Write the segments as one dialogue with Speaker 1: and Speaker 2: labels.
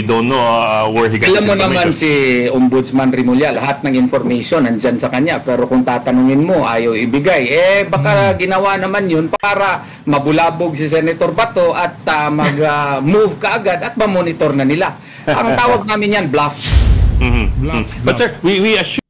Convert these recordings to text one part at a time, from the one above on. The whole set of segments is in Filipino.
Speaker 1: don't know where he got
Speaker 2: Alam mo naman si Ombudsman Rimulya, lahat ng information nandyan sa kanya, pero kung tatanungin mo, ayaw ibigay. Baka ginawa naman yun para mabulabog si Senator Bato at mag-move kaagad at ma-monitor na nila. Ang tawag namin yan, bluff.
Speaker 1: Bluff. But sir, we assure...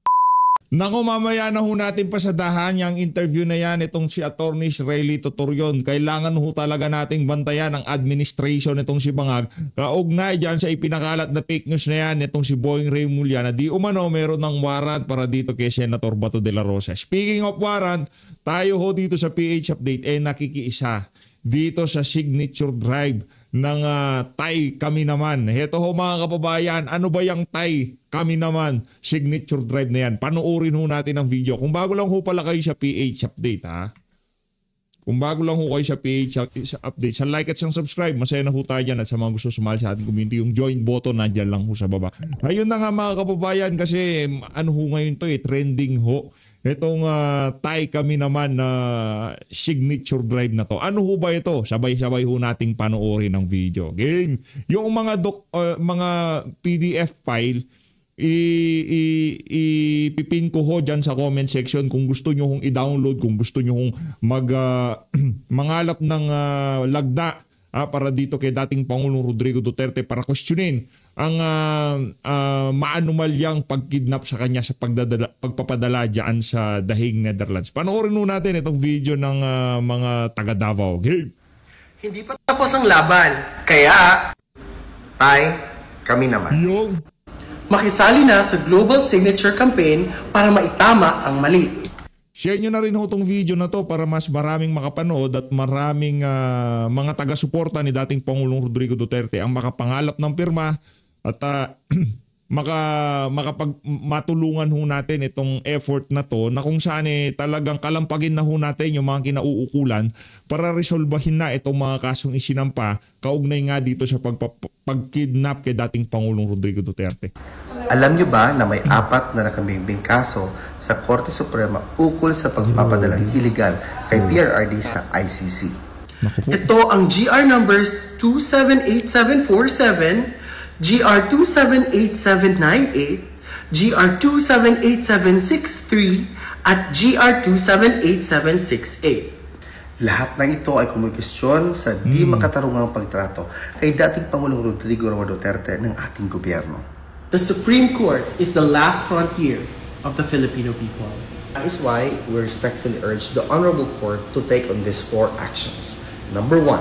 Speaker 3: Naku, mamaya na ho natin pasadahan yung interview na yan itong si Attorney Shrelly Tutorion. Kailangan ho talaga nating bantayan ang administration itong si Bangag. Kaugnay dyan sa ipinakalat na fake news na yan itong si Boying Rimulya na di umano meron ng warrant para dito kay Senator Bato de la Rosa. Speaking of warrant, tayo ho dito sa PH Update nakikiisa dito sa signature drive ng Tay Kami Naman. Heto ho mga kababayan, ano ba yung Tay Kami Naman signature drive na yan? Panoorin ho natin ang video. Kung bago lang ho pala kayo sa PH Update ha. Kung bago lang ho kayo sa PH Update, sa like at sa subscribe, masaya na ho tayo dyan. At sa mga gusto sumali sa ating community, yung join button nandyan lang ho sa baba. Ayun na nga mga kababayan kasi ano ho ngayon to trending ho. Itong Tay Kami Naman na signature drive na to. Ano ho ba ito? Sabay-sabay ho nating panoorin ang video. Game. Yung mga mga PDF file, ipipin ko ho dyan sa comment section kung gusto nyo hong i-download, kung gusto nyo hong mangalap ng lagda para dito kay dating Pangulong Rodrigo Duterte para questionin ang maanumalyang pagkidnap sa kanya sa pagpapadala dyan sa Dahig, Netherlands. Panoorin nun natin itong video ng mga taga Davao. Okay.
Speaker 4: Hindi pa tapos ang laban, kaya Tay Kami Naman.
Speaker 3: Yung
Speaker 4: makisali na sa Global Signature Campaign para maitama ang mali.
Speaker 3: Share nyo na rin ho itong video na to para mas maraming makapanood at maraming mga taga-suporta ni dating Pangulong Rodrigo Duterte ang makapangalap ng pirma at matulungan ho natin itong effort na to na kung saan talagang kalampagin na ho natin yung mga kinauukulan para resolbahin na itong mga kasong isinampa kaugnay nga dito sa pagkidnap kay dating Pangulong Rodrigo Duterte.
Speaker 4: Alam nyo ba na may 4 na nakabimbing kaso sa Korte Suprema ukol sa pagpapadalang illegal kay PRRD sa ICC? Ito ang GR numbers 278747, GR 278798, GR 278763, at GR 278768. Lahat ng ito ay kumukisyon sa di makatarungang pagtrato kay dating Pangulong Rodrigo Duterte ng ating gobyerno. The Supreme Court is the last frontier of the Filipino people. That is why we respectfully urge the Honorable Court to take on these 4 actions. Number 1,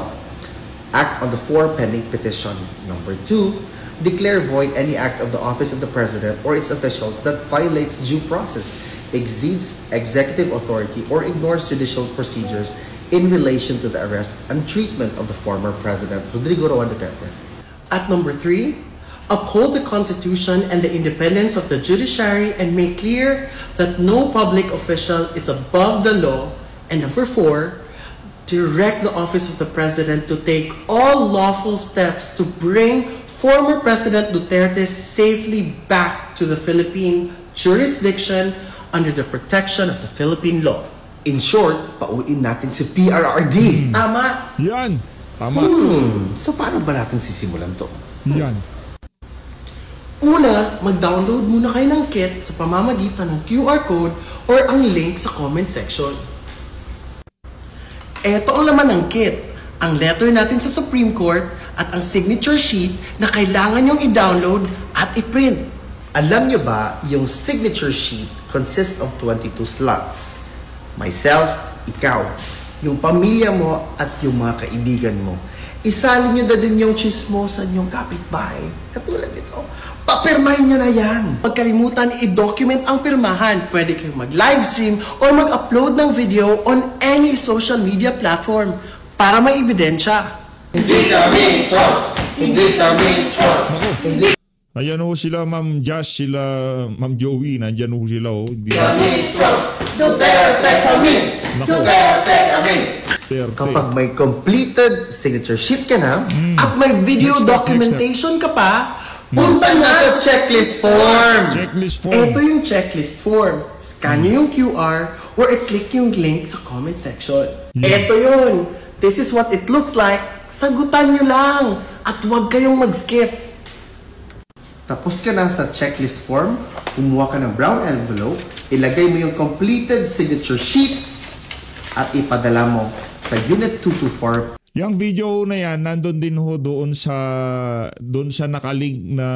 Speaker 4: act on the 4 pending petition. Number 2, declare void any act of the office of the President or its officials that violates due process, exceeds executive authority, or ignores judicial procedures in relation to the arrest and treatment of the former President Rodrigo Duterte. At number 3, uphold the Constitution and the independence of the judiciary and make clear that no public official is above the law. And number 4, direct the office of the President to take all lawful steps to bring former President Duterte safely back to the Philippine jurisdiction under the protection of the Philippine law. In short, pauwiin natin si PRRD. Tama?
Speaker 3: Yan. Tama.
Speaker 4: So paano ba natin sisimulan to?
Speaker 3: Yan.
Speaker 4: Una, mag-download muna kayo ng kit sa pamamagitan ng QR code or ang link sa comment section. Ito ang laman ng kit, ang letter natin sa Supreme Court at ang signature sheet na kailangan nyong i-download at i-print. Alam nyo ba, yung signature sheet consists of 22 slots. Myself, ikaw, yung pamilya mo at yung mga kaibigan mo. Isalin nyo na din yung chismosa nyong kapitbahay. Katulad nito. Papirmahin nyo na yan. Huwag kalimutan i-document ang pirmahan. Pwede kayong mag-livestream or mag-upload ng video on any social media platform para may ebidensya. Hindi kami trust! Hindi kami trust! Hindi
Speaker 3: ayan ho sila Ma'am Josh, sila Ma'am Joey, nandyan ho sila ho.
Speaker 4: kami trust! Duterte kami! Duterte kami! Kapag may completed signature sheet ka na at may video documentation ka pa, punta na sa checklist form.
Speaker 3: Checklist form.
Speaker 4: Ito yung checklist form. Scan nyo yung QR or i-click yung link sa comment section. Ito yun. This is what it looks like. Sagutan nyo lang at huwag kayong mag-skip. Tapos ka na sa checklist form, kumuha ka ng brown envelope, ilagay mo yung completed signature sheet at ipadala mo sa Unit 224.
Speaker 3: Yung video na yan, nandun din ho doon sa nakalink na,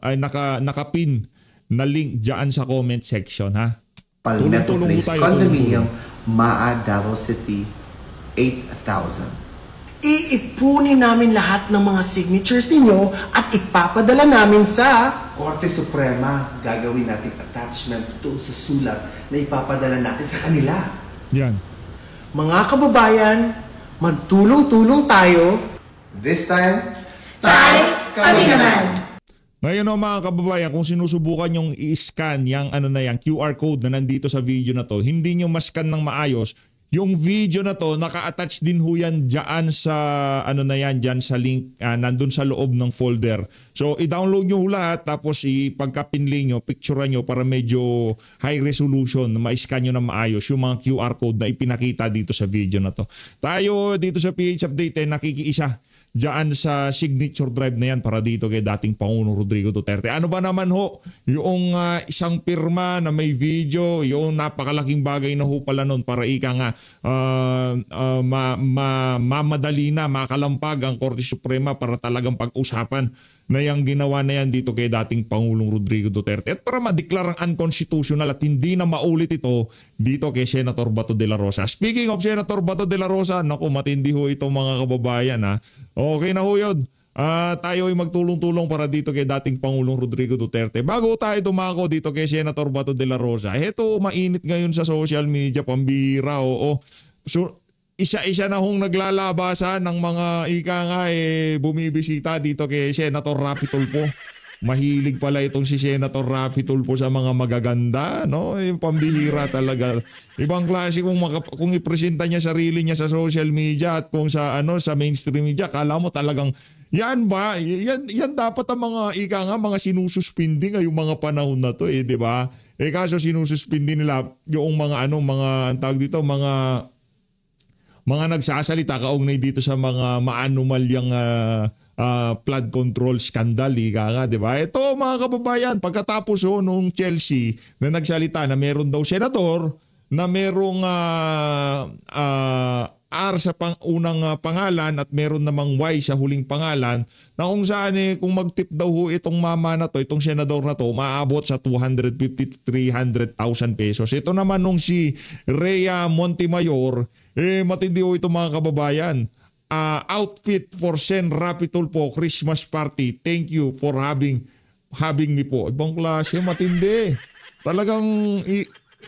Speaker 3: ay nakapin na link dyan sa comment section, ha?
Speaker 4: Palmetto
Speaker 3: Tulong-tulong
Speaker 4: Place
Speaker 3: tayo,
Speaker 4: Condominium,
Speaker 3: tulong-tulong.
Speaker 4: Maa, Davao City, 8,000.
Speaker 5: Iipunin namin lahat ng mga signatures ninyo at ipapadala namin sa...
Speaker 4: Korte Suprema, gagawin natin attachment doon sa sulat na ipapadala natin sa kanila.
Speaker 3: Yan.
Speaker 5: Mga kababayan, magtulong-tulong tayo.
Speaker 4: This time,
Speaker 6: Kami naman.
Speaker 3: Ngayon o mga kababayan, kung sinusubukan yung i-scan yung QR code na nandito sa video na to, hindi nyo ma-scan ng maayos. Yung video na to, naka-attach din ho yan dyan sa, dyan sa link, nandun sa loob ng folder. So, i-download nyo ho lahat, tapos ipagka-pinlay nyo, picturean nyo para medyo high resolution, ma-scan nyo na maayos yung mga QR code na ipinakita dito sa video na to. Tayo dito sa PH Update, nakikiisa dyan sa signature drive na yan para dito kay dating Pangulong Rodrigo Duterte. Ano ba naman ho, yung isang pirma na may video, yung napakalaking bagay na ho pala nun para ika nga mamadali na, makalampag ang Korte Suprema para talagang pag-usapan na yung ginawa na yan dito kay dating Pangulong Rodrigo Duterte at para madeklarang unconstitutional at hindi na maulit ito dito kay Senator Bato de la Rosa. Speaking of Senator Bato de la Rosa, naku, matindi ho ito mga kababayan, ha. Okay na ho yun. Tayo ay magtulong-tulong para dito kay dating Pangulong Rodrigo Duterte. Bago tayo dumako dito kay Senator Bato de la Rosa, eto mainit ngayon sa social media, pambira, oo. So, isa-isa na hong naglalabasan ng mga bumibisita dito kay Senator Raffy Tulfo. Mahilig pala itong si Senator Raffy Tulfo sa mga magaganda, no? Yung pambihira talaga. Ibang klase kung ipresenta niya sarili niya sa social media at kung sa mainstream media, kala mo talagang yan ba? Yan dapat ang mga mga sinususpindi ngayong mga panahon na to, di ba? Kaso sinususpindi nila yung mga ang tawag dito, mga nagsasalita kaugnay dito sa mga maanumalyang flood control scandal, di ba? Ito mga kababayan, pagkatapos nung Chelsea na nagsalita na meron daw senador na merong R sa unang pangalan at meron namang Y sa huling pangalan, na kung saan kung magtip daw ho itong mama na to, itong senador na to, maabot sa 250 to 300,000 pesos. Ito naman nung si Rhea Montemayor, matindi ho ito mga kababayan. Outfit for Sen Raffy Tulfo Christmas party. Thank you for having me po. Ibang klase, matindi. Talagang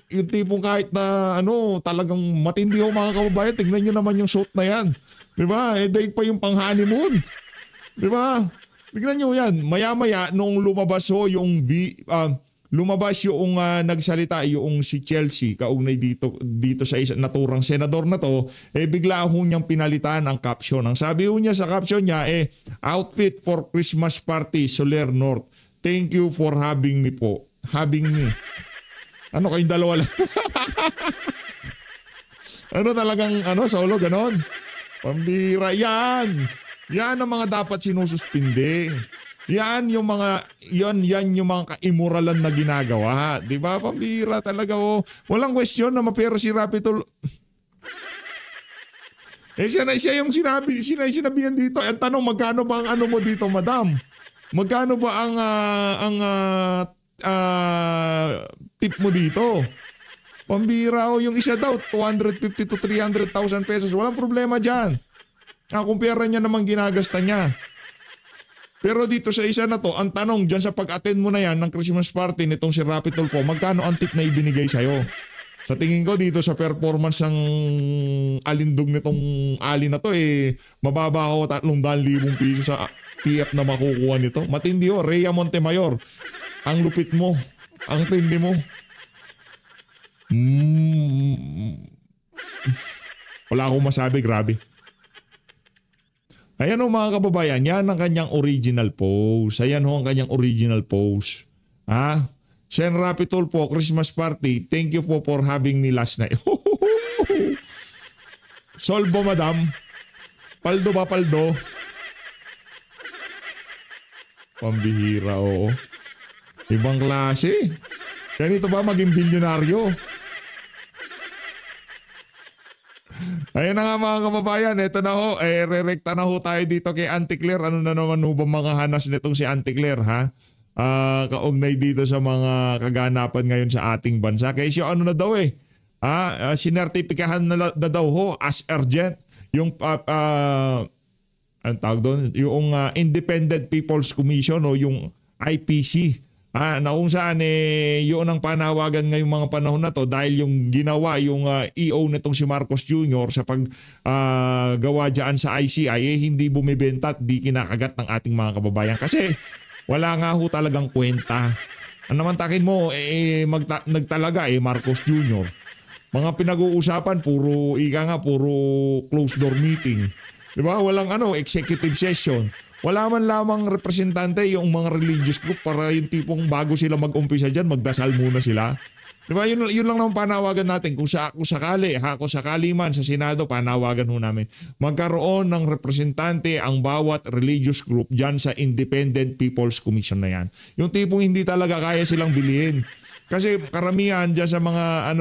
Speaker 3: yung tipong kahit na talagang matindi ho mga kababayan. Tingnan nyo naman yung suit na yan. Diba? Daig pa yung pang-honeymoon. Diba? Tingnan nyo yan. Maya-maya nung lumabas ho yung nagsalita yung si Chelsea kaugnay dito sa naturang senador na to, bigla ho niyang pinalitan ang caption. Ang sabi ho niya sa caption niya, outfit for Christmas party, Soler North. Thank you for having me po. Having me. Ano kayong dalawa lang? Talagang solo ganon? Pambira yan. Yan ang mga dapat sinususpindi. Yan yung mga kaimoralan na ginagawa. Di ba? Pambira talaga. Walang question na mapera si Raffy Tulfo. Siya yung sinabihan dito. Ang tanong, magkano ba ang mo dito, madam? Magkano ba ang tip mo dito? Pambira yung isa daw, 250 to 300,000 pesos. Walang problema dyan. Kumpara niya naman ginagasta niya. Pero dito sa isa na to, ang tanong dyan sa pag-attend mo na yan ng Christmas party nitong si Raffy Tulfo, magkano ang tip na ibinigay sa'yo? Sa tingin ko dito sa performance ng alindog nitong ali na to, mababa ako 300,000 piso sa tip na makukuha nito. Matindi ho, Rhea Montemayor. Ang lupit mo. Ang tindi mo. Wala akong masabi, grabe. Ayan ho mga kababayan, yan ang kanyang original post. Ayan ho ang kanyang original post. Sen Raffy Tulfo, Christmas party. Thank you po for having me last night. Solbo, madam. Paldo ba, paldo? Pambihira, oo. Ibang klase. Ganito ba maging bilyonaryo? Ayun na nga mga kababayan, eto na ho, re-recta na ho tayo dito kay Auntie Claire. Ano na naman ho ba mga hanas nitong si Auntie Claire, ha? Kaugnay dito sa mga kaganapan ngayon sa ating bansa. Kaya siya ano na daw sinertipikahan na daw ho as urgent yung ang tawag doon, yung Independent People's Commission o yung IPC. Na kung saan yun ang panawagan ngayong mga panahon na to dahil yung ginawa yung EO nitong si Marcos Jr. sa paggawa dyan sa ICI hindi bumibenta at di kinakagat ng ating mga kababayan kasi wala nga ho talagang kwenta. Ano naman takin mo nagtalaga Marcos Jr. Mga pinag-uusapan puro closed door meeting. 'Di ba? Walang executive session. Wala man lamang representante yung mga religious group para yung tipong bago sila mag-umpisa dyan, magdasal muna sila. Diba? Yun lang naman panawagan natin. Kung sakali man sa Senado, panawagan ho namin. Magkaroon ng representante ang bawat religious group dyan sa Independent People's Commission na yan. Yung tipong hindi talaga kaya silang bilihin. Kasi karamihan dyan sa mga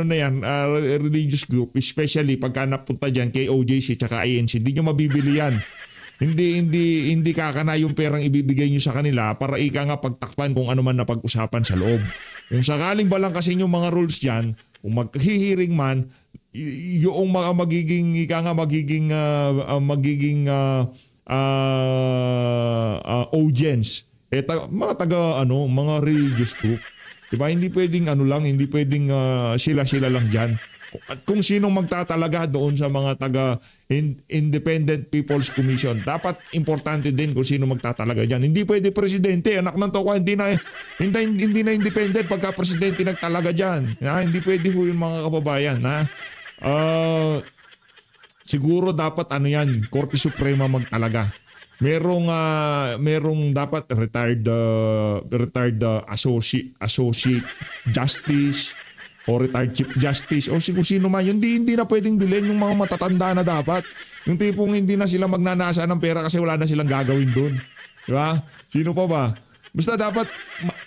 Speaker 3: religious group, especially pagka napunta dyan kay OJC tsaka ANC, hindi nyo mabibili yan. Hindi kakana yung perang ibibigay nyo sa kanila para ika nga pagtakpan kung ano man na pag-usapan sa loob. Kung sakaling ba lang kasi yung mga rules dyan, kung maghihiring man, yung mga magiging audience, mga religious group. Diba? Hindi pwedeng sila lang dyan. At kung sinong magtatalaga doon sa mga Independent People's Commission, dapat importante din kung sino magtatalaga diyan. Hindi pwede presidente, anak ng toko, hindi na independent pagka presidente nagtalaga diyan. Hindi pwede ho yung mga kababayan, siguro dapat Korte Suprema magtalaga. Merong dapat retired associate justice o retired chief justice o sino man, hindi na pwedeng bilhin yung mga matatanda na dapat. Yung tipong hindi na sila magnanasa ng pera kasi wala na silang gagawin doon. Diba? Sino pa ba? Basta dapat,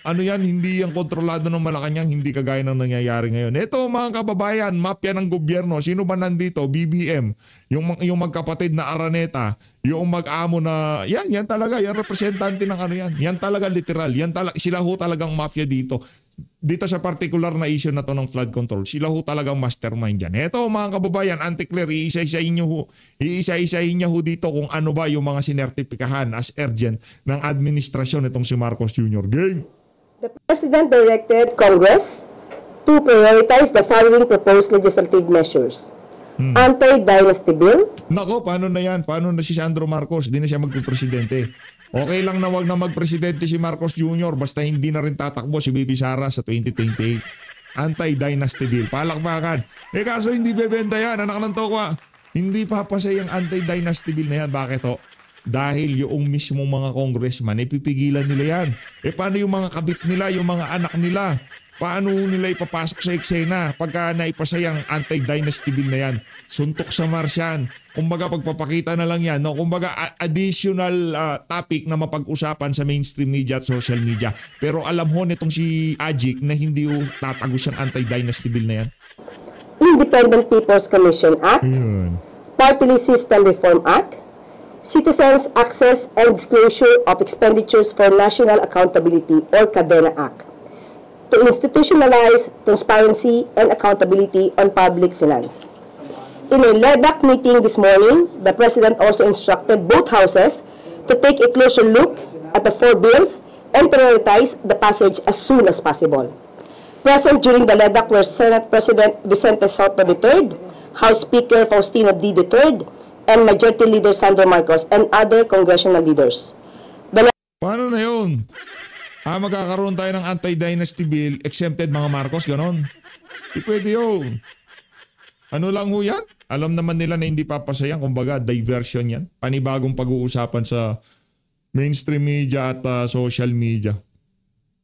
Speaker 3: hindi yung kontrolado ng Malacanang, hindi kagaya ng nangyayari ngayon. Ito mga kababayan, mafia ng gobyerno. Sino ba nandito? BBM. Yung magkapatid na Araneta. Yung mag-amo na, yan talaga, yan representante ng yan. Yan talaga literal. Sila ho talagang mafia dito. Dito sa particular na issue na to ng flood control, sila ho talagang mastermind dyan. Ito mga kababayan, Auntie Claire, iisa-isahin niya ho dito kung ano ba yung mga sinertipikahan as urgent ng administrasyon itong si Marcos Jr. Game!
Speaker 7: The President directed Congress to prioritize the following proposed legislative measures. Anti-dynasty bill.
Speaker 3: Nako, paano na yan? Paano na si Sandro Marcos? Di na siya magpupresidente. Okay lang na wag na magpresidente si Marcos Jr. basta hindi na rin tatakbo si Bibi Sara sa 2028. Anti-dynasty bill. Palakpakan. Kaso hindi bebenta yan. Anak ng tokwa. Hindi papasa yung anti-dynasty bill na yan. Bakit ho? Dahil yung mismong mga congressman, pipigilan nila yan. Paano yung mga kabit nila, yung mga anak nila? Paano nila ipapasok sa eksena pagka naipasa yung anti-dynasty bill na yan? Suntok sa Mars yan. Kumbaga pagpapakita na lang yan. No? Kumbaga additional topic na mapag-usapan sa mainstream media at social media. Pero alam ho nitong si Ajik na hindi tatagos yung anti-dynasty bill na yan.
Speaker 7: Independent People's Commission Act.
Speaker 3: Ayun.
Speaker 7: Party List System Reform Act. Citizens Access and Disclosure of Expenditures for National Accountability or CADENA Act. To institutionalize transparency and accountability on public finance. In a LEDAC meeting this morning, the President also instructed both houses to take a closer look at the 4 bills and prioritize the passage as soon as possible. Present during the LEDAC were Senate President Vicente Soto III, House Speaker Faustino D. III, and Majority Leader Sandro Marcos and other congressional leaders.
Speaker 3: Paano na yun? Magkakaroon tayo ng anti-dynasty bill, exempted mga Marcos, ganon. Di pwede yun. Ano lang ho yan? Alam naman nila na hindi papasayang, kumbaga diversion yan. Panibagong pag-uusapan sa mainstream media at social media.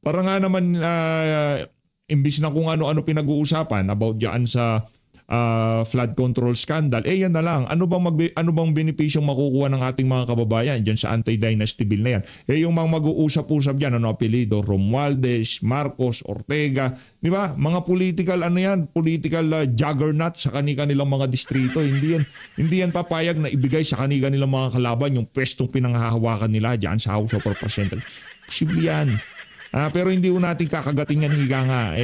Speaker 3: Para nga naman, imbis na kung ano-ano pinag-uusapan about dyan sa flood control scandal, yan na lang. Ano bang benepisyong makukuha ng ating mga kababayan diyan sa anti-dynasty bill na yan? Yung mga mag-uusap-usap diyan, ano apelyido, Romualdez, Marcos, Ortega, di ba? Mga political political juggernaut sa kanilang mga distrito. Hindi yan papayag na ibigay sa kanilang mga kalaban yung pwestong pinanghahawakan nila diyan sa House of Representatives. Posible yan. Pero hindi natin kakagating yan, higa nga.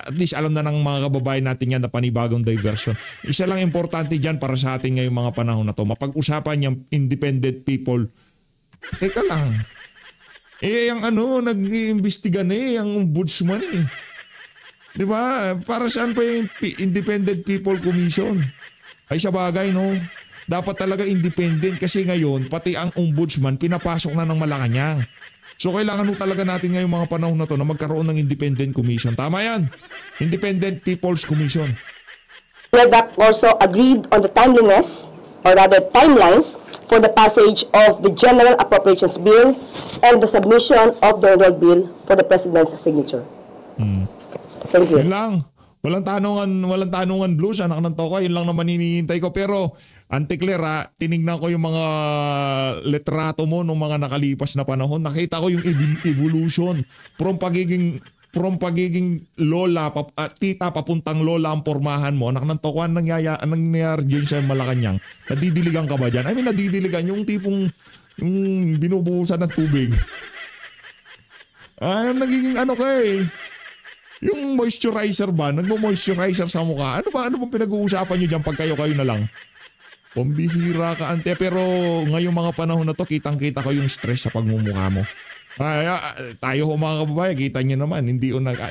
Speaker 3: At least alam na ng mga kababayan natin yan na panibagong diversion. Isa lang importante dyan para sa ating ngayong mga panahon na to, mapag-usapan yung independent people. Teka lang. Yung nag-iimbestiga na yung ombudsman Di ba? Para saan pa yung Independent People Commission? Ay sa bagay, no? Dapat talaga independent kasi ngayon, pati ang ombudsman, pinapasok na ng Malacanang. So kailangan talaga natin ngayong mga panahon na to na magkaroon ng independent commission. Tama yan. Independent People's Commission.
Speaker 7: NEDAC also agreed on the timeliness, or rather timelines, for the passage of the General Appropriations Bill and the submission of the enrolled bill for the President's signature. Thank you.
Speaker 3: Yun lang. Walang tanungan Blues, anak ng Toka, yun lang naman hinihintay ko. Pero, Auntie Claire, tinignan ko yung mga litrato mo nung mga nakalipas na panahon. Nakita ko yung evolution from pagiging lola, tita papuntang lola ang pormahan mo. Anak ng Toka, anong nangyayari dyan sa Malacanang? Nadidiligan ka ba dyan? I mean, nadidiligan yung tipong binubuhusan ng tubig. Nagiging yung moisturizer ba? Nagmo-moisturizer sa mukha. Ano bang pinag-uusapan nyo dyan pag kayo na lang? Pambihira ka, ante. Pero ngayong mga panahon na to, kitang-kita ko yung stress sa pagmumukha mo. Tayo mga kababayan, kita nyo naman. Hindi yung ang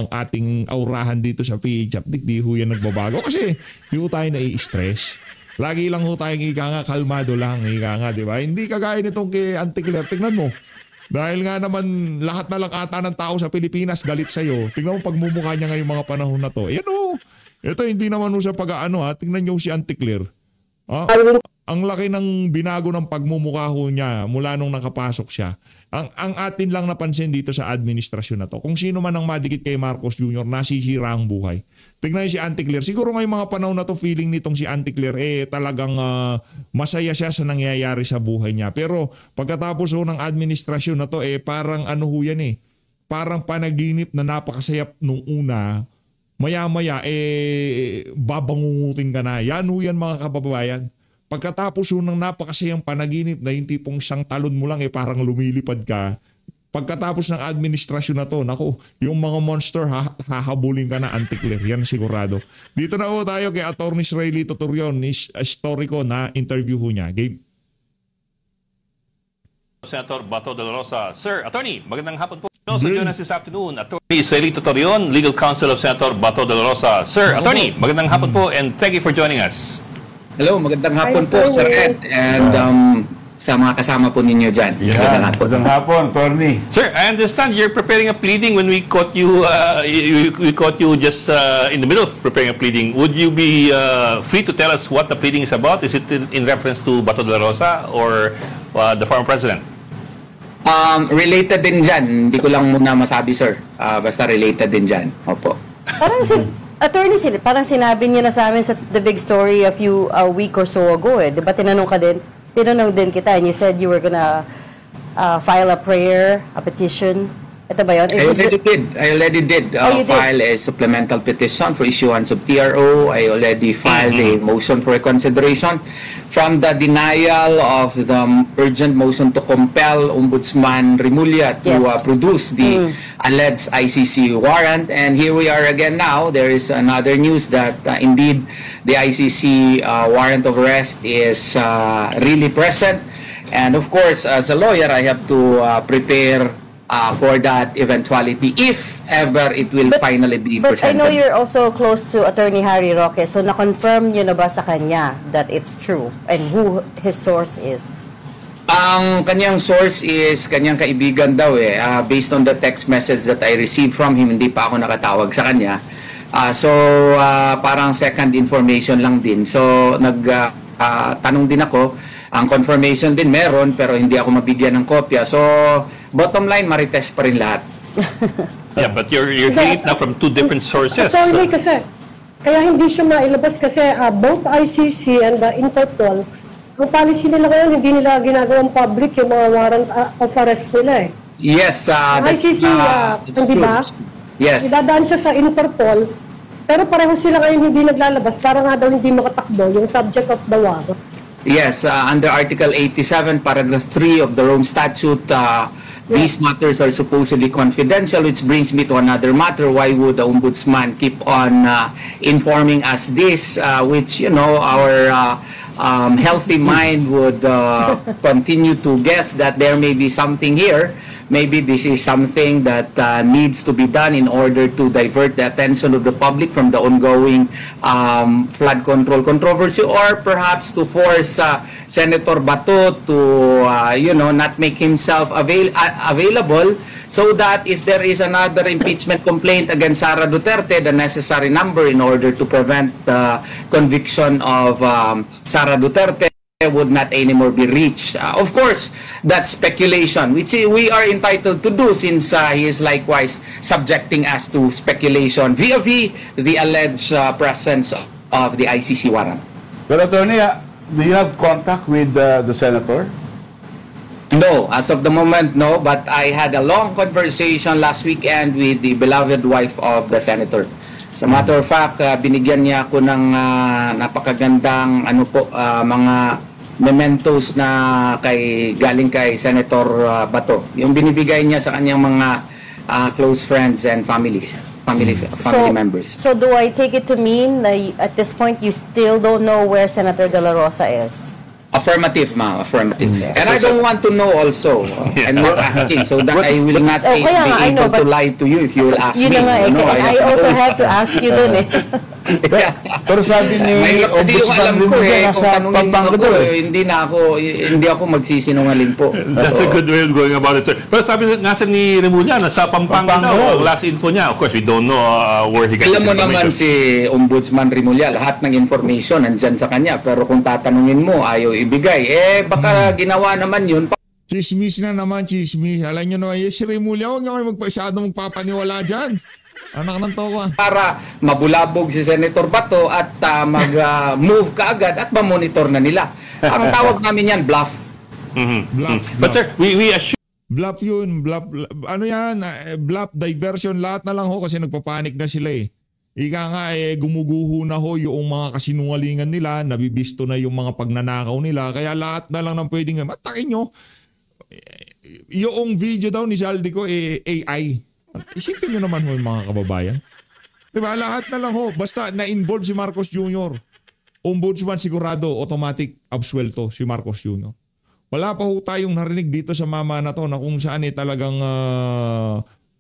Speaker 3: ating aurahan dito sa PH Update, di ho yan nagbabago. Kasi di ho tayo nai-stress. Lagi lang ho tayong kalmado lang, di ba? Hindi kagaya nitong kay Auntie Claire. Tingnan mo. Dahil nga naman lahat na lang ata ng tao sa Pilipinas galit sa'yo. Tingnan mo pagmumukha niya ngayong mga panahon na to. Ito hindi naman sa pag-aano Tingnan niyo si Auntie Claire. Ang laki ng binago ng pagmumukha niya mula nung nakapasok siya. Ang atin lang napansin dito sa administrasyon na to, kung sino man ang madikit kay Marcos Jr., nasisira ang buhay. Tingnan niyo si Auntie Claire. Siguro ngayong mga panahon na to, feeling nitong si Auntie Claire, talagang masaya siya sa nangyayari sa buhay niya. Pero pagkatapos ng administrasyon na to, parang parang panaginip na napakasayap nung una, maya-maya, babangungutin ka na. Yan mga kababayan. Pagkatapos ng napakasayang panaginip na yung tipong isang talon mo lang parang lumilipad ka, pagkatapos ng administrasyon na to, yung mga monster hahabulin ka na, Auntie Claire. Yan sigurado. Dito na tayo kay Atty. Rayleigh Tuturion, historiko na interview niya. Game.
Speaker 1: Senator Bato de la Rosa. Sir, Attorney, magandang hapon po. So, join us this afternoon, Attorney Rayleigh Tuturion, Legal Counsel of Senator Bato de la Rosa. Sir, Attorney, magandang hapon po and thank you for joining us.
Speaker 2: Hello, magandang hapon po, Sir Ed, and sa mga kasama po ninyo dyan.
Speaker 8: Magandang hapon, Attorney.
Speaker 1: Sir, I understand you're preparing a pleading when we caught you, we caught you just in the middle of preparing a pleading. Would you be free to tell us what the pleading is about? Is it in reference to Bato de la Rosa or the former president?
Speaker 2: Related din dyan. Hindi ko lang muna masabi, sir. Basta related din dyan. Opo.
Speaker 9: Parang Attorney, parang sinabi niyo na sa amin sa The Big Story a week or so ago Diba tinanong din kita and you said you were gonna file a prayer, a petition. Ito ba yun?
Speaker 2: I already did file a supplemental petition for issuance of TRO. I already filed a motion for reconsideration from the denial of the urgent motion to compel Ombudsman Remulla to produce the alleged ICC warrant. And here we are again now. There is another news that indeed the ICC warrant of arrest is really present. And of course, as a lawyer, I have to prepare for that eventuality if ever it will finally be presented.
Speaker 9: But I know you're also close to Attorney Harry Roque, so na-confirm nyo na ba sa kanya that it's true and who his source is?
Speaker 2: Ang kanyang source is kanyang kaibigan daw based on the text message that I received from him, hindi pa ako nakatawag sa kanya. So parang second information lang din. So tanong din ako. Ang confirmation din meron pero hindi ako mabigyan ng kopya. So bottom line, marites pa rin lahat.
Speaker 1: Yeah, but you're hearing it now from two different sources.
Speaker 10: Attorney, kasi, kaya hindi siya mailabas kasi both ICC and the Interpol, ang policy nila ngayon, hindi nila ginagawang public yung mga warrant of arrest nila eh.
Speaker 2: Yes, that's
Speaker 10: ICC,
Speaker 2: true.
Speaker 10: di ba?
Speaker 2: Yes.
Speaker 10: Idadaan siya sa Interpol, pero pareho sila ngayon hindi naglalabas para nga daw hindi makatakbo yung subject of the war.
Speaker 2: Yes, under Article 87, Paragraph 3 of the Rome Statute, these matters are supposedly confidential, which brings me to another matter. Why would the Ombudsman keep on informing us this, which, you know, our healthy mind would continue to guess that there may be something here. Maybe this is something that needs to be done in order to divert the attention of the public from the ongoing flood control controversy, or perhaps to force Senator Bato to, you know, not make himself available, so that if there is another impeachment complaint against Sara Duterte, the necessary number in order to prevent the conviction of Sara Duterte would not anymore be reached. Of course, that's speculation, which we are entitled to do, since he is likewise subjecting us to speculation vis-a-vis the alleged presence of the ICC warrant.
Speaker 8: But Attorney, do you have contact with the senator?
Speaker 2: No, as of the moment, no. But I had a long conversation last weekend with the beloved wife of the senator. As a matter of fact, binigyan niya ako ng napakagandang mga mementos na galing kay Senator Bato. Yung binibigay niya sa kanyang mga close friends and family members.
Speaker 9: So do I take it to mean that at this point you still don't know where Senator De La Rosa is?
Speaker 2: Affirmative, ma'am. Affirmative. And I don't want to know also. I'm not asking, so that I will not be able to lie to you if you will ask me.
Speaker 9: I also have to ask you dun eh.
Speaker 8: Pero sabi ni
Speaker 2: kasi yung alam ko kung tanungin mo ako, hindi ako magsisinungaling po.
Speaker 1: That's a good way of going about it, sir. Pero sabi nga ni Remulla, nasa Pampanga daw, last info niya. Of course, we don't know where he got
Speaker 2: Alam
Speaker 1: this
Speaker 2: mo
Speaker 1: information.
Speaker 2: naman si Ombudsman Remulla, lahat ng information nandyan sa kanya. Pero kung tatanungin mo, ayaw ibigay. Baka ginawa naman yun.
Speaker 3: Chismis na naman, chismis. Alam nyo naman, si Remulla, huwag nyo kayo magpapaniwala dyan. Anak ng toka.
Speaker 2: Para mabulabog si Senator Bato at mag-move kaagad at ma-monitor na nila. Ang tawag namin yan, bluff.
Speaker 3: Bluff.
Speaker 1: But sir, we assume
Speaker 3: bluff yun. Bluff. Ano yan? Bluff, diversion. Lahat na lang ho kasi nagpapanik na sila eh. Ika nga gumuguho na ho yung mga kasinungalingan nila. Nabibisto na yung mga pagnanakaw nila. Kaya lahat na lang ng pwedeng matakin nyo. Yung video daw ni Saldico AI. Isipin nyo naman ho yung mga kababayan. Diba? Lahat na lang ho. Basta na-involve si Marcos Jr. Ombudsman sigurado, automatic absuelto si Marcos Jr. Wala pa ho tayong narinig dito sa mama na to na kung saan talagang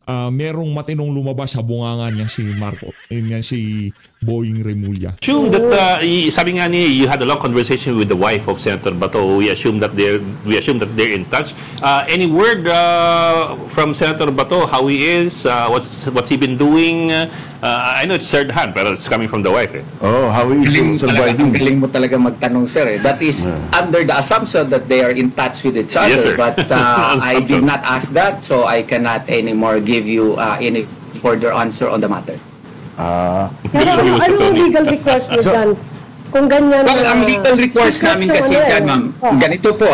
Speaker 3: merong matinong lumabas sa bungangan niya si Marcos. Yan si Boying Remulla.
Speaker 1: Assume that sabi nga ni, you had a long conversation with the wife of Senator Bato. We assume that they're in touch. Any word from Senator Bato how he is, what's he been doing? I know it's third hand, but it's coming from the wife.
Speaker 8: Oh, how is he surviving?
Speaker 2: Ang galing mo talaga magtanong, sir. That is under the assumption that they are in touch with each other.
Speaker 1: Yes, sir.
Speaker 2: But I did not ask that, so I cannot anymore give you any further answer on the matter.
Speaker 10: Pero ano yung legal request mo dyan? Kung ganyan
Speaker 2: well, ang legal request namin kasi dyan, ma'am, ganito po.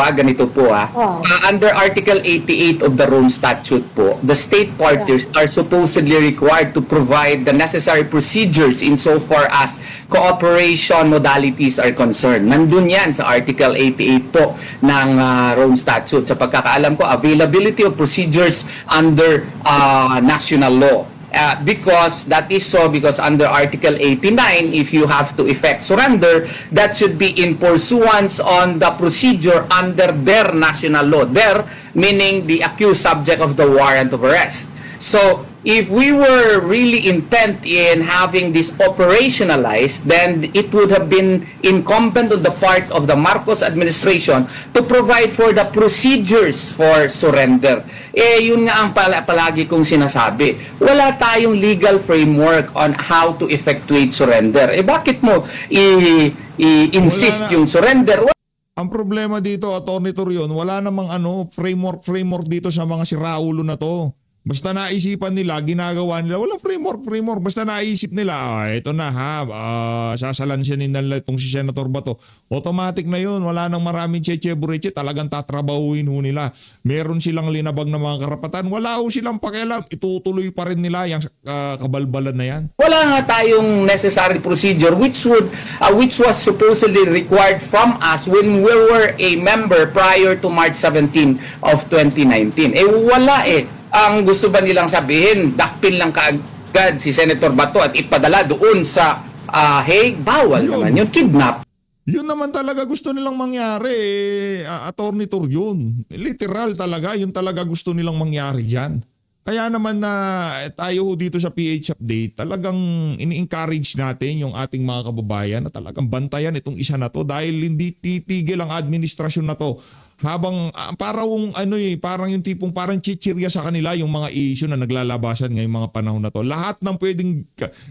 Speaker 2: Under Article 88 of the Rome Statute po, the state parties are supposedly required to provide the necessary procedures insofar as cooperation modalities are concerned. Nandun yan sa Article 88 po ng Rome Statute. Sa pagkakaalam ko, availability of procedures under national law. Because that is so, because under Article 89, if you have to effect surrender, that should be in pursuance on the procedure under their national law. Their, meaning the accused subject of the warrant of arrest. So, if we were really intent in having this operationalized, then it would have been incumbent on the part of the Marcos administration to provide for the procedures for surrender. Yun nga ang palagi kong sinasabi. Wala tayong legal framework on how to effectuate surrender. Bakit mo i-insist yung surrender?
Speaker 3: Ang problema dito, Atty. Torion, wala namang framework dito sa mga siraulo na to. Basta naisipan nila, ginagawa nila, walang framework. Basta naisip nila, ito na ha, sasalansianin nila itong si Senator Bato. Automatic na yun, wala nang maraming cheche-bureche, talagang tatrabahuin ho nila. Meron silang linabag na mga karapatan, wala ho silang pakialam, itutuloy pa rin nila yung kabalbalan na yan.
Speaker 2: Wala nga tayong necessary procedure which was supposedly required from us when we were a member prior to March 17 of 2019. Wala Ang gusto ba nilang sabihin, dakpin lang kaagad si Senator Bato at ipadala doon sa Hague? Bawal naman yun, kidnap.
Speaker 3: Yun naman talaga gusto nilang mangyari, Attorney Turyon. Literal talaga, yun talaga gusto nilang mangyari dyan. Kaya naman na tayo dito sa PH Update, talagang ini-encourage natin yung ating mga kababayan na talagang bantayan itong isa na to dahil hindi titigil ang administrasyon na to. Habang parang yung tipong parang chichirya sa kanila yung mga issue na naglalabasan ngayong mga panahon na to. Lahat ng pwedeng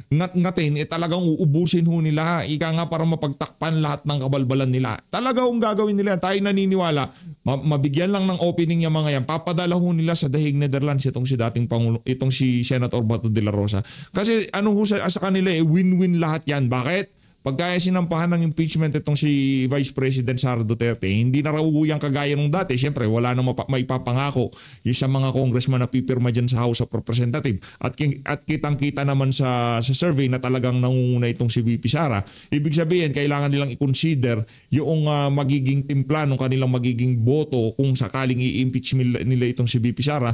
Speaker 3: ngat-ngatin talagang uubusin ho nila. Ika nga para mapagtakpan lahat ng kabalbalan nila. Talagang gagawin nila. Tayo naniniwala, mabigyan lang ng opening yung mga yan. Papadala ho nila sa The Hague, Netherlands itong si dating Pangulo, itong si Senator Bato de la Rosa. Kasi sa kanila win-win lahat yan. Bakit? Pagkaya sinampahan ng impeachment itong si Vice President Sara Duterte, hindi na raw uyang kagaya nung dati. Siyempre, wala nang maipapangako yung sa mga congressman na pipirma dyan sa House of Representatives. At kitang-kita naman sa survey na talagang nangunguna itong si VP Sara. Ibig sabihin, kailangan nilang i-consider yung magiging timpla ng kanilang magiging boto kung sakaling i-impeach nila itong si VP Sara,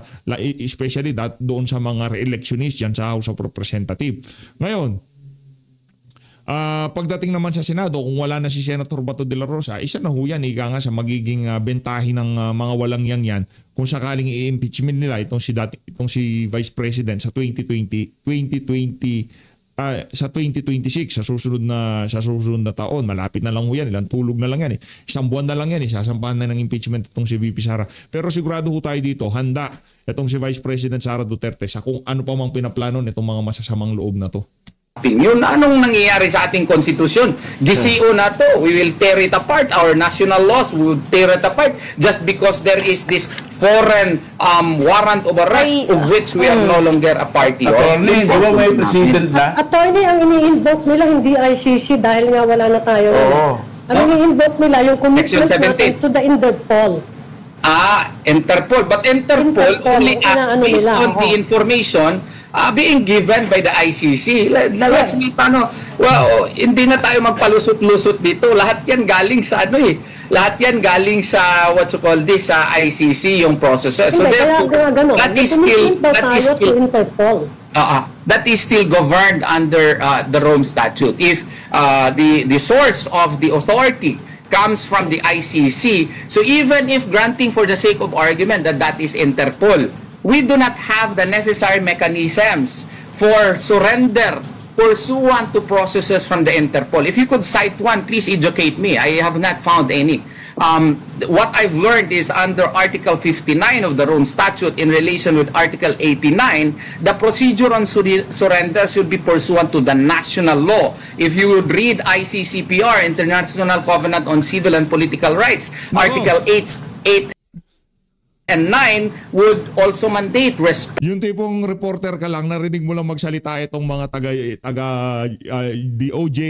Speaker 3: especially doon sa mga re-electionist dyan sa House of Representatives. Ngayon, pagdating naman sa Senado, kung wala na si Senator Bato de la Rosa, isa na ho yan, ika nga sa magiging bentahin ng mga walang yan kung sakaling i-impeachment nila itong si Vice President sa 2026 sa susunod na taon. Malapit na lang ho yan, ilang tulog na lang yan isang buwan na lang yan sasampahan na ng impeachment itong si VP Sara. Pero sigurado ho tayo dito, handa itong si Vice President Sara Duterte sa kung ano pa mang pinaplano nitong mga masasamang loob na to.
Speaker 2: Yun, anong nangyayari sa ating konstitusyon? GCO na to, we will tear it apart. Our national laws will tear it apart just because there is this foreign warrant of arrest of which we are no longer a party of.
Speaker 8: Attorney, di ba may president na?
Speaker 10: Attorney, ang ini-invoke nila hindi ICC dahil nga wala na tayo. Ang ini-invoke nila yung commitment natin to the Interpol.
Speaker 2: Interpol. But Interpol only acts based on the information being given by the ICC. Hindi na tayo magpalusot-lusot dito. Lahat yan galing sa lahat yan galing sa what you call this, sa ICC yung processes. So therefore, that is still governed under the Rome Statute. If the source of the authority comes from the ICC, so even if granting for the sake of argument that is Interpol, we do not have the necessary mechanisms for surrender pursuant to processes from the Interpol. If you could cite one, please educate me. I have not found any. What I've learned is under Article 59 of the Rome Statute in relation with Article 89, the procedure on surrender should be pursuant to the national law. If you would read ICCPR, International Covenant on Civil and Political Rights, Article 8 and 9 would also mandate respect.
Speaker 3: Yung tipong reporter ka lang, narinig mo lang magsalita itong mga taga DOJ,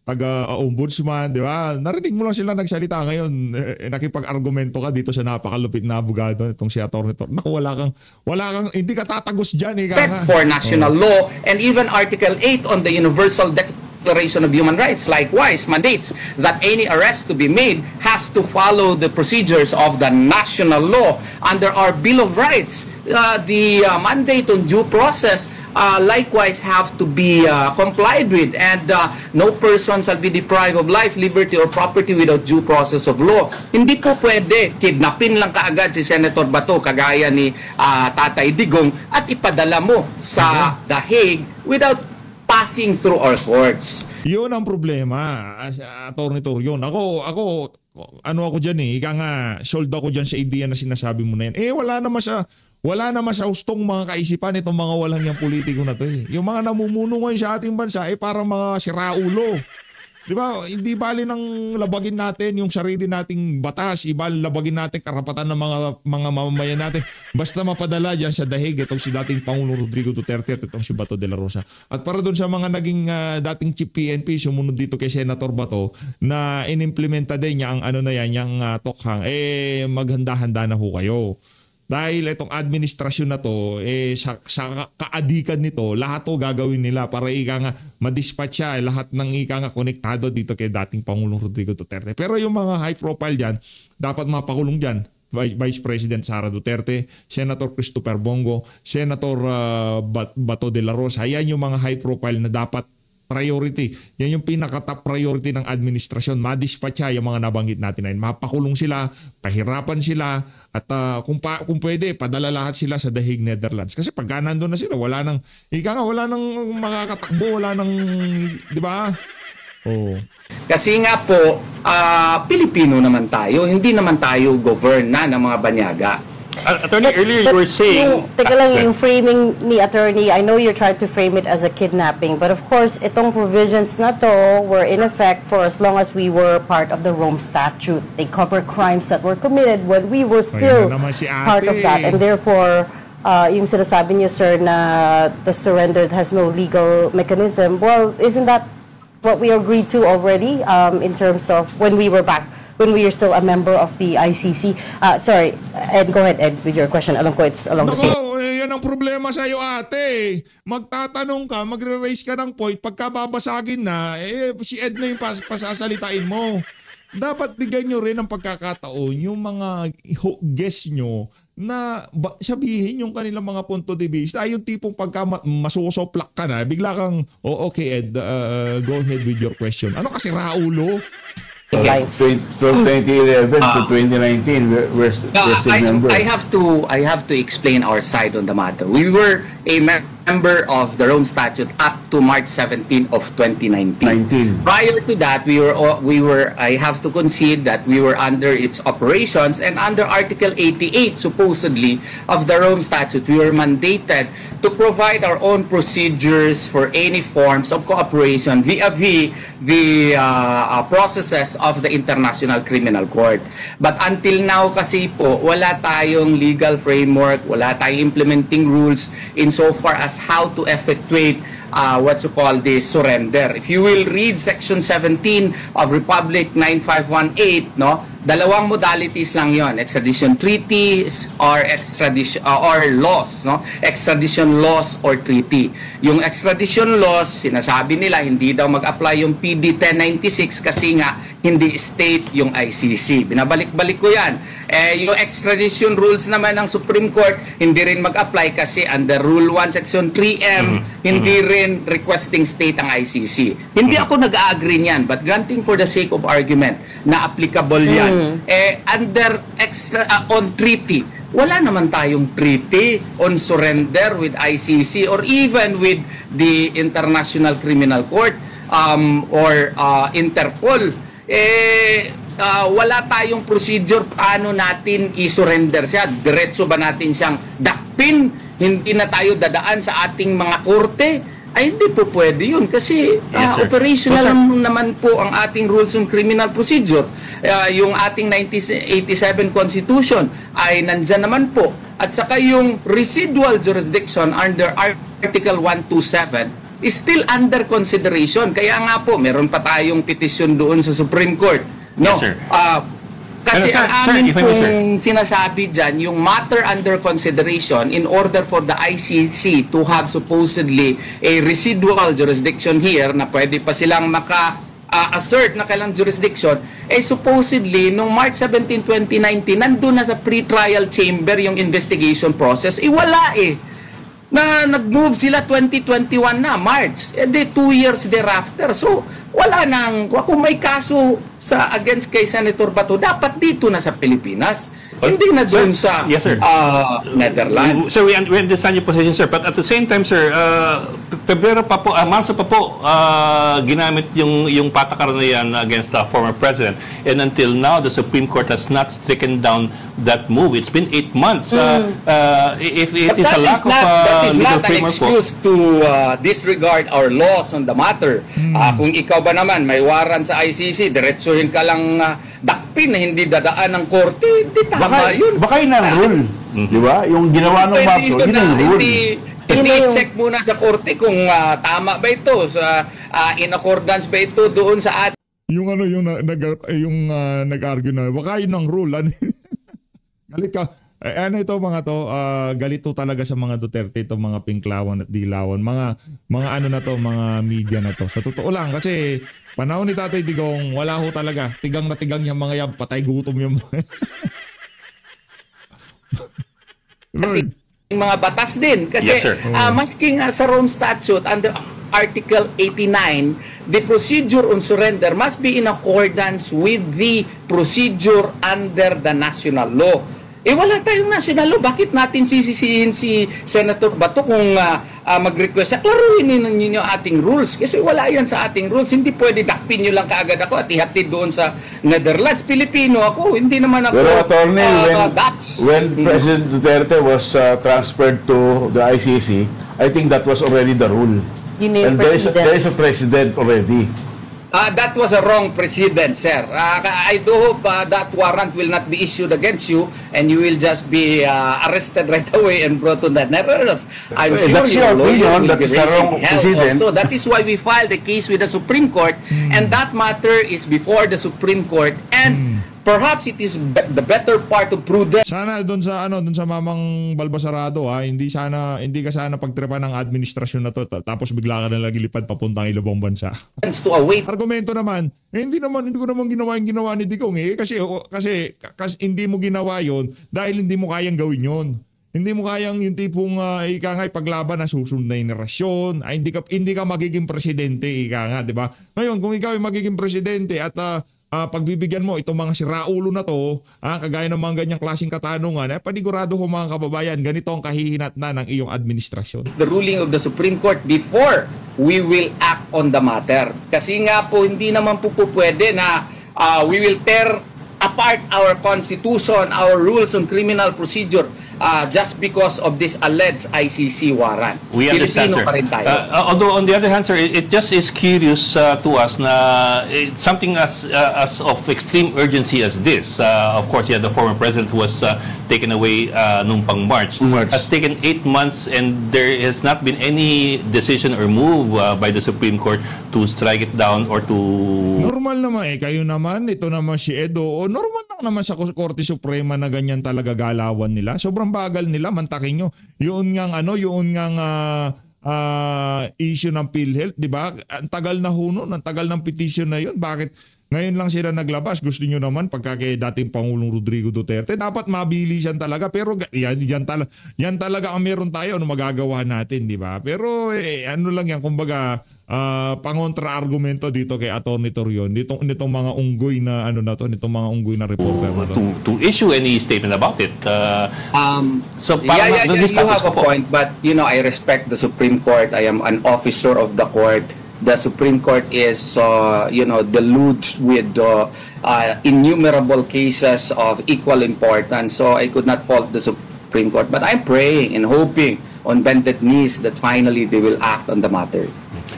Speaker 3: taga-ombudsman, di ba? Narinig mo lang sila nagsalita ngayon. Nakipag-argumento ka dito sa napakalupit na abogado itong si Atty. Naku, wala kang, hindi ka tatagos dyan.
Speaker 2: For national law and even Article 8 on the Universal Declaration of Human Rights likewise mandates that any arrest to be made has to follow the procedures of the national law. Under our Bill of Rights, the mandate on due process likewise have to be complied with, and no person shall be deprived of life, liberty, or property without due process of law. Hindi po pwede kidnapin lang kaagad si Senator Bato kagaya ni Tatay Digong at ipadala mo sa The Hague without passing through our courts.
Speaker 3: Yun ang problema, Atty. Turyon. Ako dyan ika nga, sold ako dyan sa idea na sinasabi mo na yan. Wala naman sa hustong mga kaisipan itong mga walang yung politiko na to Yung mga namumuno ngayon sa ating bansa, parang mga siraulo. Di ba? Hindi bali nang labagin natin yung sarili nating batas, ibali labagin natin karapatan ng mga mamamayan natin. Basta mapadala diyan sa dahig itong si dating Pangulong Rodrigo Duterte at itong si Bato de la Rosa. At para doon sa mga naging dating chief PNP sumunod dito kay Senator Bato na inimplementa din niya ang ano na yan, yung tokhang, maghanda-handa na ho kayo. Dahil itong administrasyon na to, sa kaadikan nito, lahat to gagawin nila para ika nga madispatch siya, lahat ng ika nga konektado dito kay dating Pangulong Rodrigo Duterte. Pero yung mga high profile dyan, dapat mapakulong dyan. Vice President Sara Duterte, Senator Christopher Bongo, Senator Bato de la Rosa. Yan yung mga high profile na dapat priority. Yan yung pinaka-top priority ng administrasyon. Madispatcha yung mga nabanggit natin na yun. Mapakulong sila, pahirapan sila, at kung pwede, padala lahat sila sa dahig Netherlands. Kasi pag nandun na sila, wala nang makakatakbo, wala nang, di ba? Oh.
Speaker 2: Kasi nga po, Pilipino naman tayo, hindi naman tayo govern na ng mga banyaga.
Speaker 1: Attorney, earlier you were saying...
Speaker 9: Teka lang, yung framing ni Attorney, I know you're trying to frame it as a kidnapping, but of course, itong provisions na to were in effect for as long as we were part of the Rome Statute. They cover crimes that were committed when we were still part of that. And therefore, yung sinasabi niyo, sir, na the surrender has no legal mechanism, well, isn't that what we agreed to already in terms of when we were still a member of the ICC. Sorry, Ed, go ahead, Ed, with your question. Alam ko it's along the same.
Speaker 3: Yan ang problema sa iyo, ate. Magtatanong ka, magre-raise ka ng point, pagka babasagin na, si Ed na yung pasasalitain mo. Dapat bigyan nyo rin ng pagkakataon yung mga guest nyo na sabihin yung kanilang mga punto de vista. Yung tipong pagka masusoplak ka na, bigla kang, okay Ed, go ahead with your question. Ano kasi raulo?
Speaker 8: From 2011 to 2019, we're still members.
Speaker 2: I have to explain our side on the matter. We were a member of the Rome Statute up to March 17 of 2019. Prior to that, I have to concede that we were under its operations, and under Article 88 supposedly of the Rome Statute, we were mandated to provide our own procedures for any forms of cooperation vis-a-vis the processes of the International Criminal Court. But until now kasi po, wala tayong legal framework, wala tayong implementing rules insofar as how to effectuate what you call the surrender. If you will read Section 17 of Republic 9518, no, dalawang modalities lang yon: extradition treaties or extradition or laws, no? Extradition laws or treaty. Yung extradition laws, sinasabi nila hindi daw mag-apply yung PD 1096 kasi nga hindi state yung ICC. Binabalik-balik ko yan. Yung extradition rules naman ng Supreme Court, hindi rin mag-apply kasi under Rule 1 Section 3M, hindi rin requesting state ang ICC. Hindi ako nag-agree niyan, but granting for the sake of argument na applicable yan. Under on treaty, wala naman tayong treaty on surrender with ICC or even with the International Criminal Court or Interpol. Wala tayong procedure paano natin i-surrender siya. Diretso ba natin siyang dakpin? Hindi na tayo dadaan sa ating mga korte? Ay, hindi po pwede yun kasi operational naman po ang ating rules on criminal procedure. Yung ating 1987 Constitution ay nandyan naman po. At saka yung residual jurisdiction under Article 127 is still under consideration. Kaya nga po, meron pa tayong petisyon doon sa Supreme Court. No?
Speaker 1: Yes, sir.
Speaker 2: Kasi ang amin pong sinasabi dyan, yung matter under consideration in order for the ICC to have supposedly a residual jurisdiction here na pwede pa silang assert na kailang jurisdiction, supposedly, nung March 17, 2019, nandun na sa pre-trial chamber yung investigation process, wala na nag-move sila 2021 na, March. 2 years thereafter. So, wala nang, kung may kaso against kay Senator Bato, dapat dito na sa Pilipinas. Hindi na doon sa
Speaker 1: Yes, sir.
Speaker 2: Netherlands.
Speaker 1: Sir, we understand your position, sir. But at the same time, sir, Pebrero pa po, Marso pa po, ginamit yung patakaran na yan against the former president. And until now, the Supreme Court has not stricken down that move. It's been 8 months. If it is a lack of
Speaker 2: that is
Speaker 1: legal
Speaker 2: not an
Speaker 1: framework po.
Speaker 2: excuse to disregard our laws on the matter. Kung ikaw ba naman may warrant sa ICC, diretsuhin ka lang dakpin na hindi dadaan ng korte, di tama yun.
Speaker 8: Baka yun ang rule. Di ba? Yung ginawa ng Marso, yun ang rule.
Speaker 2: Hindi check muna sa korte kung tama ba ito, in accordance ba ito doon sa ating
Speaker 3: Yung nag-argue na, baka yun ang rule. Galit ka. Ano ito mga to, galit to talaga sa mga Duterte, itong mga pinklawan at dilawan. Mga ano na to, mga media na to. Sa totoo lang, kasi panahon ni Tatay Digong, wala ho talaga. Tigang na tigang yung mga yan, patay gutom yung
Speaker 2: mga batas din. Kasi
Speaker 1: Yes, sir.
Speaker 2: masking sa Rome Statute, under Article 89, the procedure on surrender must be in accordance with the procedure under the national law. Wala tayong national law. Bakit natin sisisihin si Senator Bato kung mag-request siya? Klaruhin ninyo ating rules. Kasi wala yan sa ating rules. Hindi pwede dakpin nyo lang kaagad ako at ihatid doon sa Netherlands. Pilipino ako. Hindi naman ako
Speaker 8: Attorney,
Speaker 2: Dutch.
Speaker 8: when President Duterte was transferred to the ICC, I think that was already the rule. And there is a president already.
Speaker 2: That was a wrong precedent, sir. I do hope that warrant will not be issued against you and you will just be arrested right away and brought to the Netherlands. I'm sure
Speaker 8: That's your opinion.
Speaker 2: will be
Speaker 8: That's the wrong
Speaker 2: raising hell
Speaker 8: precedent.
Speaker 2: also. That is why we filed a case with the Supreme Court and that matter is before the Supreme Court and perhaps it is the better part of prudence.
Speaker 3: Sana doon sa Mamang Balbasarado hindi ka sana pagtripan ng administrasyon na to tapos bigla ka na lagilipad papuntang ibang bansa.
Speaker 2: To await.
Speaker 3: Argumento naman, hindi ko naman ginawa yung ginawa ni Digong kasi hindi mo ginawa yon dahil hindi mo kayang gawin yon. Hindi mo kayang yung tipong ika nga paglaban na susunod na henerasyon, hindi ka magiging presidente ika nga, di ba? Ngayon, kung ikaw ay magiging presidente at pagbibigyan mo itong mga siraulo na to, kagaya ng mga ganyang klaseng katanungan, panigurado ho mga kababayan, ganito ang kahihinat na ng iyong administrasyon.
Speaker 2: The ruling of the Supreme Court before we will act on the matter. Kasi nga po, hindi naman po pwede na we will tear apart our constitution, our rules on criminal procedure just because of this alleged ICC warrant.
Speaker 1: We understand, sir.
Speaker 2: Pa rin tayo.
Speaker 1: Although on the other hand, sir, it just is curious to us na something as of extreme urgency as this. Of course, the former president who was taken away nung pang March has taken 8 months and there has not been any decision or move by the Supreme Court to strike it down or to...
Speaker 3: Normal naman kayo naman, ito naman si Edo, normal lang naman sa Korte Suprema na ganyan talaga galawan nila. Sobrang bagal nila, mantakin nyo. Yun ngang issue ng PhilHealth, di ba? Ang tagal na huno, ang tagal ng petition na yun. Bakit ngayon lang sila naglabas? Gusto nyo naman pagka kay dating Pangulong Rodrigo Duterte, dapat mabilisan talaga. Pero yan talaga ang meron tayo, magagawa natin, di ba? Pero ano lang yan, kumbaga, pangontra-argumento dito kay Atty. Torion, nitong mga unggoy na nitong mga unggoy na reporter na
Speaker 1: to issue any statement about it. So
Speaker 2: you have a point, but I respect the Supreme Court. I am an officer of the court. The Supreme Court is, deluged with innumerable cases of equal importance. So I could not fault the Supreme Court. But I'm praying and hoping on bended knees that finally they will act on the matter.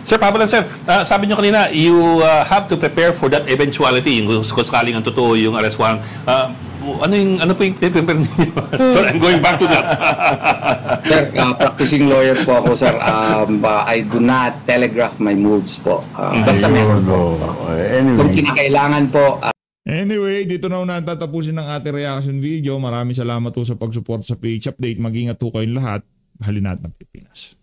Speaker 1: Sir, Pablo, sir, sabi nyo kanina, you have to prepare for that eventuality, yung kung sakaling ang totoo yung arrest warrant. Ano po yung prepare niyo? Sorry, I'm going back to that.
Speaker 2: Sir, practicing lawyer po ako, sir. I do not telegraph my moves po. Basta meron po. Kung kinakailangan po.
Speaker 3: Anyway, dito na natatapusin ng ating reaction video. Maraming salamat po sa pag-support sa PH Update. Mag-ingat po kayong lahat. Mahalin natin ang Pilipinas.